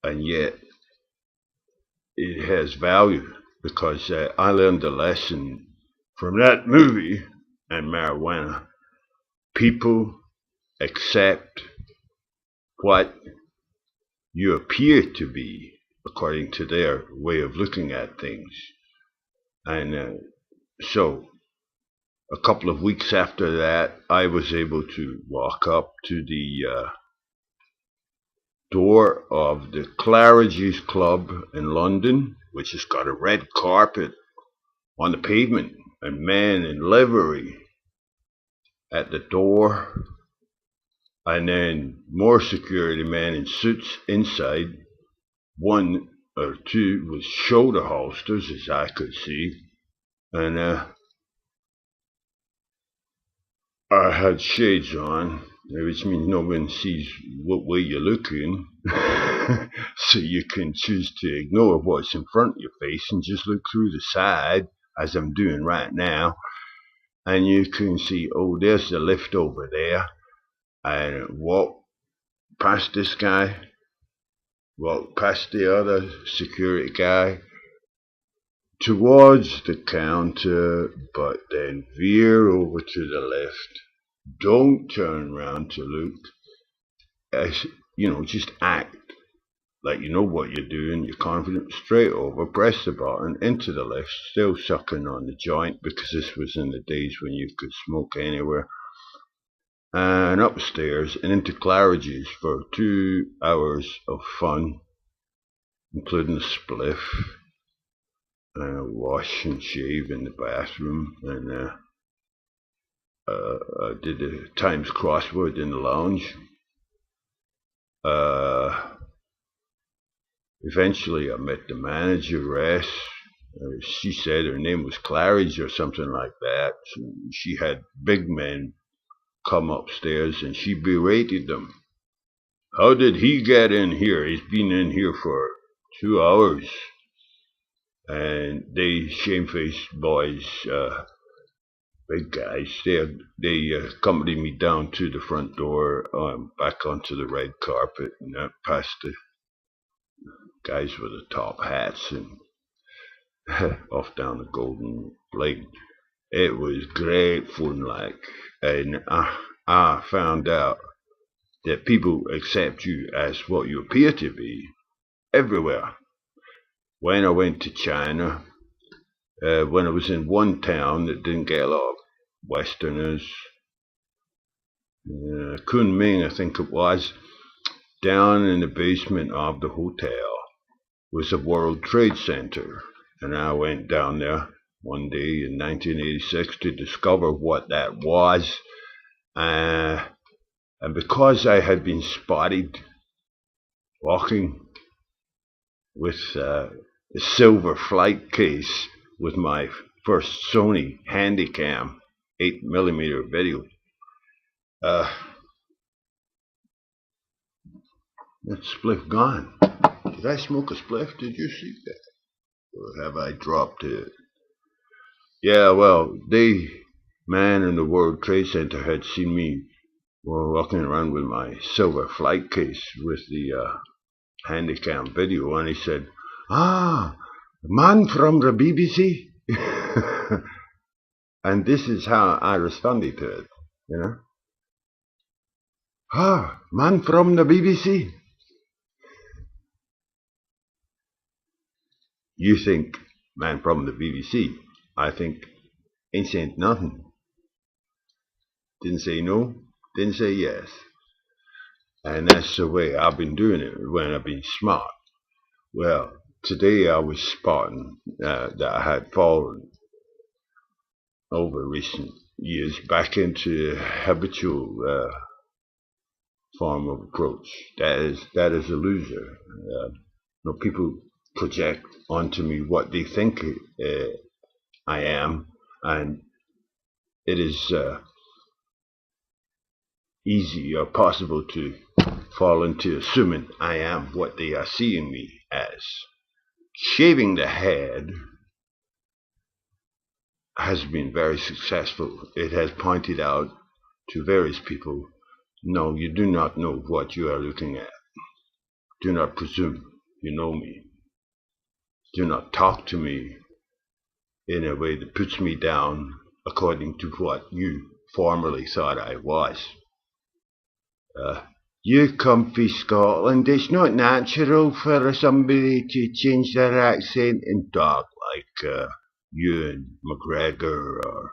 S1: And yet, it has value because I learned a lesson from that movie and marijuana. People accept what you appear to be according to their way of looking at things. And so a couple of weeks after that, I was able to walk up to the door of the Claridge's Club in London, which has got a red carpet on the pavement, and men in livery at the door, and then more security men in suits inside, one or two with shoulder holsters, as I could see, and I had shades on, which means no one sees what way you're looking, so you can choose to ignore what's in front of your face and just look through the side, as I'm doing right now, and you can see, oh, there's the lift over there, and walk past this guy, walk past the other security guy, towards the counter, but then veer over to the left. Don't turn around to look. As you know, just act like you know what you're doing. You're confident. Straight over, press the button, into the left. Still sucking on the joint because this was in the days when you could smoke anywhere. And upstairs and into Claridge's for 2 hours of fun, including a spliff, and a wash and shave in the bathroom, and I did the Times crossword in the lounge. Eventually I met the manageress. She said her name was Claridge or something like that. She had big men come upstairs and she berated them. How did he get in here? He's been in here for 2 hours. And they shamefaced boys, big guys, they accompanied me down to the front door, back onto the red carpet, and past the guys with the top hats, and off down the Golden Lake. It was great fun, like, and I found out that people accept you as what you appear to be everywhere. When I went to China, when I was in one town that didn't get a lot of Westerners, Kunming, I think it was, down in the basement of the hotel was a World Trade Center, and I went down there one day in 1986 to discover what that was, and because I had been spotted walking with a silver flight case with my first Sony Handycam 8mm video, that spliff gone. Did I smoke a spliff? Did you see that? Or have I dropped it? Yeah, well, the man in the World Trade Center had seen me walking around with my silver flight case with the Handycam video, and he said, Man from the BBC? And this is how I responded to it, you know. Ah, man from the BBC? You think man from the BBC. I think ain't saying nothing. Didn't say no, didn't say yes. And that's the way I've been doing it when I've been smart. Well, today I was spotting that I had fallen over recent years back into a habitual form of approach. That is a loser. People project onto me what they think I am, and it is easy or possible to fall into assuming I am what they are seeing me as. Shaving the head has been very successful. It has pointed out to various people, no, you do not know what you are looking at. Do not presume you know me. Do not talk to me in a way that puts me down according to what you formerly thought I was. You come from Scotland, it's not natural for somebody to change their accent and talk like Ewan McGregor or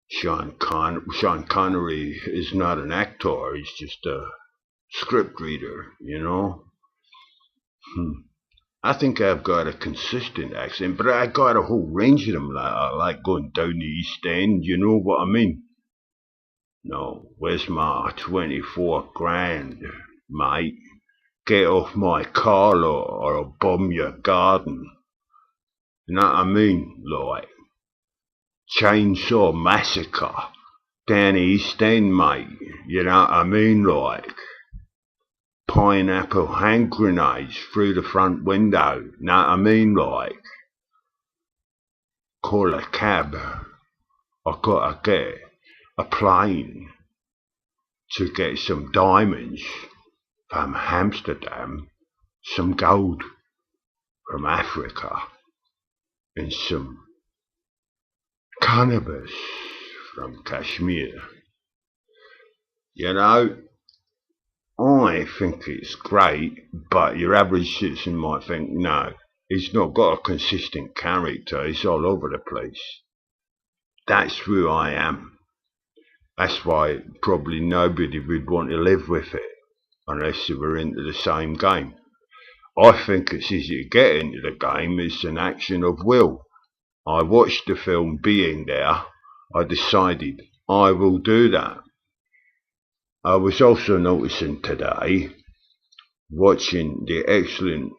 S1: Sean Connery is not an actor, he's just a script reader, you know. I think I've got a consistent accent, but I got a whole range of them. I like going down the East End, you know what I mean? No, where's my 24 grand, mate? Get off my car or I'll bomb your garden. You know what I mean? Like, chainsaw massacre down the East End, mate. You know what I mean? Like, pineapple hand grenades through the front window. You know what I mean? Like, call a cab. I gotta get a plane to get some diamonds from Amsterdam, some gold from Africa, and some cannabis from Kashmir. You know, I think it's great, but your average citizen might think, no, it's not got a consistent character, it's all over the place. That's who I am. That's why probably nobody would want to live with it unless they were into the same game. I think it's easy to get into the game, it's an action of will. I watched the film Being There, I decided I will do that. I was also noticing today, watching the excellent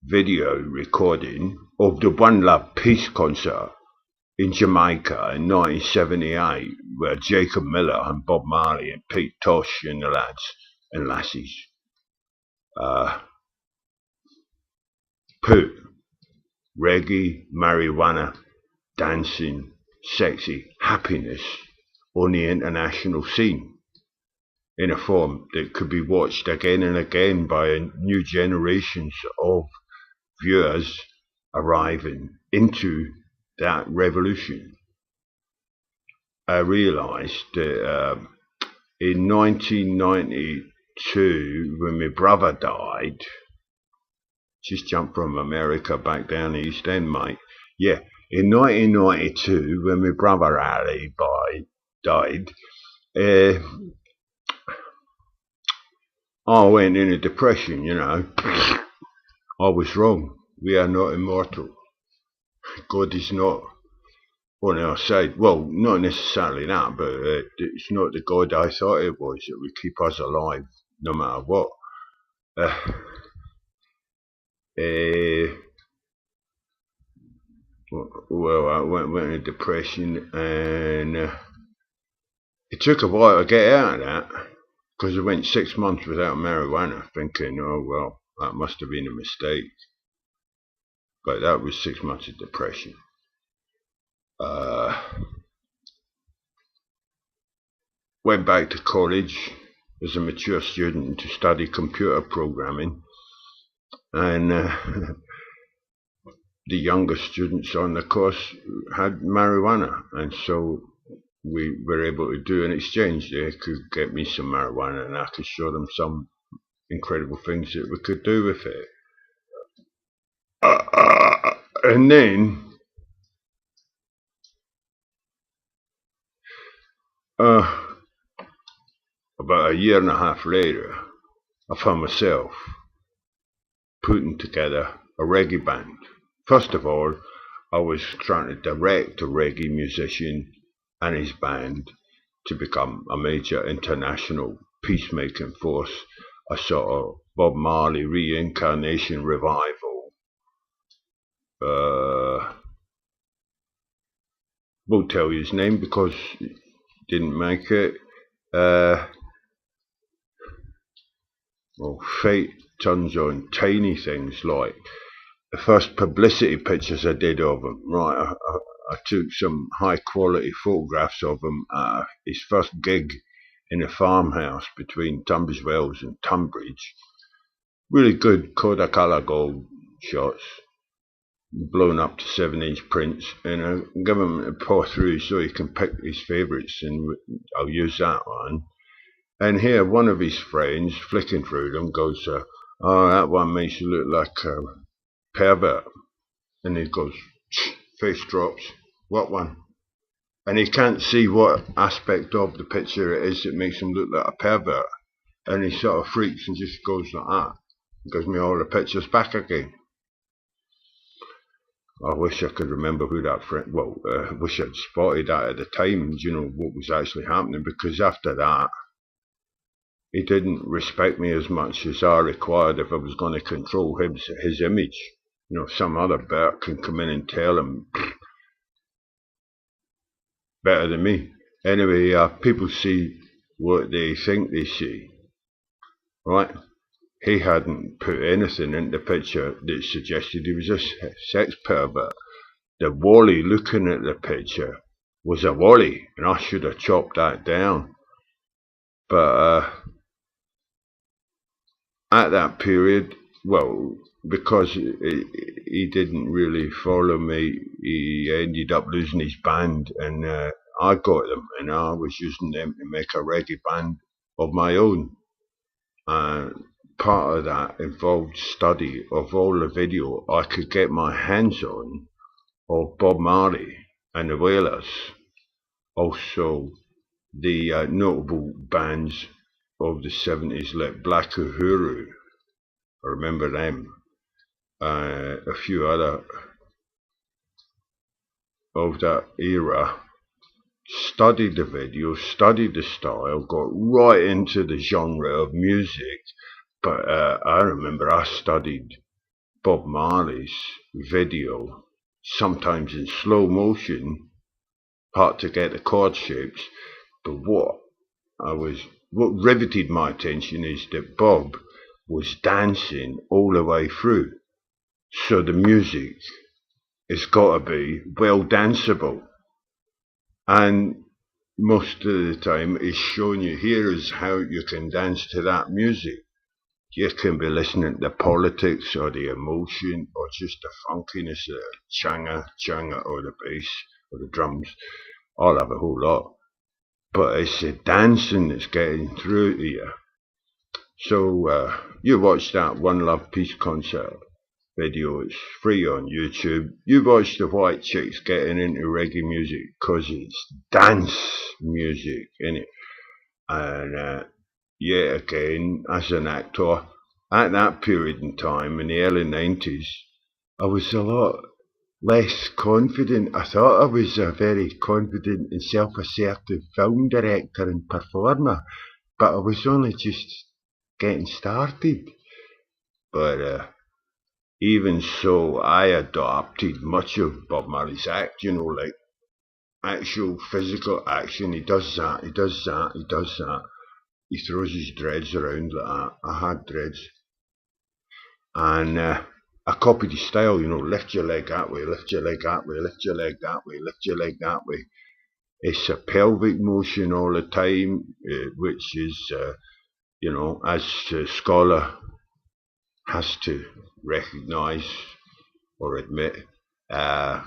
S1: video recording of the One Love Peace concert in Jamaica in 1978, where Jacob Miller and Bob Marley and Pete Tosh and the lads and lassies put reggae, marijuana, dancing, sexy happiness on the international scene in a form that could be watched again and again by new generations of viewers arriving into that revolution. I realised that in 1992, when my brother died, just jumped from America back down the East End, mate. Yeah, in 1992, when my brother Ali died, I went in a depression, you know. I was wrong. We are not immortal. God is not on our side. Well, not necessarily that, but it's not the God I thought it was that would keep us alive no matter what. Well, I went in a depression, and it took a while to get out of that, because I went 6 months without marijuana, thinking, oh well, that must have been a mistake. But that was 6 months of depression. Went back to college as a mature student to study computer programming, and the younger students on the course had marijuana, and so we were able to do an exchange. They could get me some marijuana and I could show them some incredible things that we could do with it. And then about a year and a half later, I found myself putting together a reggae band. First of all, I was trying to direct a reggae musician and his band to become a major international peacemaking force, a sort of Bob Marley reincarnation revival. Won't tell you his name because he didn't make it. Well, fate turns on tiny things like the first publicity pictures I did of him. Right, I took some high quality photographs of him at his first gig in a farmhouse between Tunbridge Wells and Tunbridge. Really good Kodak gold shots, blown up to 7-inch prints, and I give him a pour through so he can pick his favourites, and I'll use that one. And here, one of his friends, flicking through them, goes, "Oh, that one makes you look like a pervert." And he goes, face drops, "What one?" And he can't see what aspect of the picture it is that makes him look like a pervert. And he sort of freaks and just goes like that. Gives me all the pictures back again. I wish I could remember who that friend, I wish I'd spotted that at the time, what was actually happening, because after that, he didn't respect me as much as I required if I was going to control his image. Some other Bert can come in and tell him better than me. Anyway, people see what they think they see, right? He hadn't put anything in the picture that suggested he was a sex pervert. The Wally looking at the picture was a Wally, and I should have chopped that down. But at that period, because he didn't really follow me, he ended up losing his band, and I got them, and I was using them to make a reggae band of my own. Part of that involved study of all the video I could get my hands on of Bob Marley and the Wailers, also the notable bands of the 70s like Black Uhuru, I remember them, a few other of that era. Studied the video, studied the style, got right into the genre of music. But I remember I studied Bob Marley's video, sometimes in slow motion, hard to get the chord shapes. But what riveted my attention is that Bob was dancing all the way through. So the music has got to be well danceable. And most of the time it's showing you, here is how you can dance to that music. You can be listening to the politics or the emotion or just the funkiness of the changa or the bass or the drums. I'll have a whole lot. But it's the dancing that's getting through to you. So you watch that One Love Peace concert video, it's free on YouTube. You watch the white chicks getting into reggae music because it's dance music, innit? And yet again, as an actor, at that period in time, in the early 90s, I was a lot less confident. I thought I was a very confident and self-assertive film director and performer, but I was only just getting started. But even so, I adopted much of Bob Marley's act, like actual physical action. He does that, he does that, he does that. He throws his dreads around like that. I had dreads. And I copied his style, lift your leg that way, lift your leg that way, lift your leg that way, lift your leg that way. It's a pelvic motion all the time, which is, as a scholar has to recognise or admit, Uh,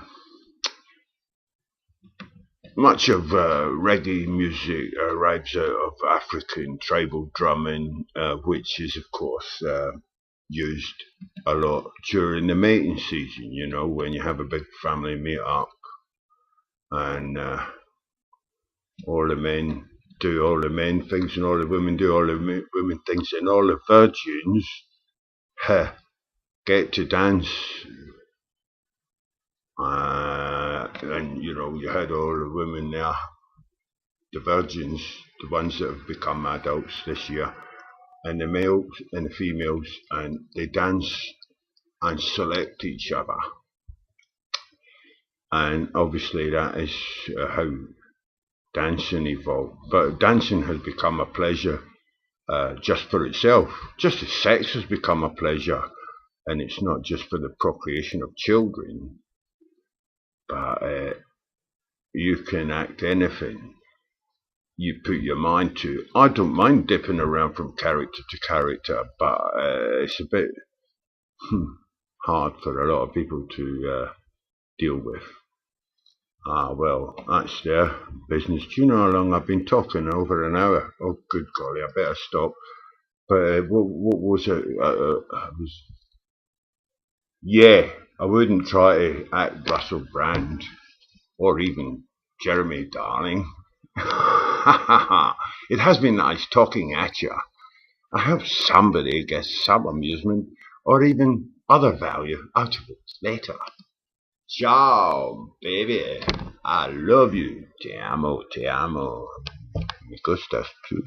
S1: Much of reggae music arrives out of African tribal drumming, which is, of course, used a lot during the mating season, you know, when you have a big family meet up and all the men do all the men things and all the women do all the women things and all the virgins get to dance. And, you know, you had all the women there, the virgins, the ones that have become adults this year, and the males and the females, and they dance and select each other. And obviously that is how dancing evolved. But dancing has become a pleasure just for itself, just as sex has become a pleasure, and it's not just for the procreation of children, but you can act anything you put your mind to. I don't mind dipping around from character to character, but it's a bit hard for a lot of people to deal with. Well, that's their business. Do you know how long I've been talking? Over an hour. Oh, good golly, I better stop. But what was it? Yeah, I wouldn't try to act Russell Brand or even Jeremy Darling. It has been nice talking at you. I hope somebody gets some amusement or even other value out of it later. Ciao, baby. I love you. Te amo, te amo. Me gustas tú.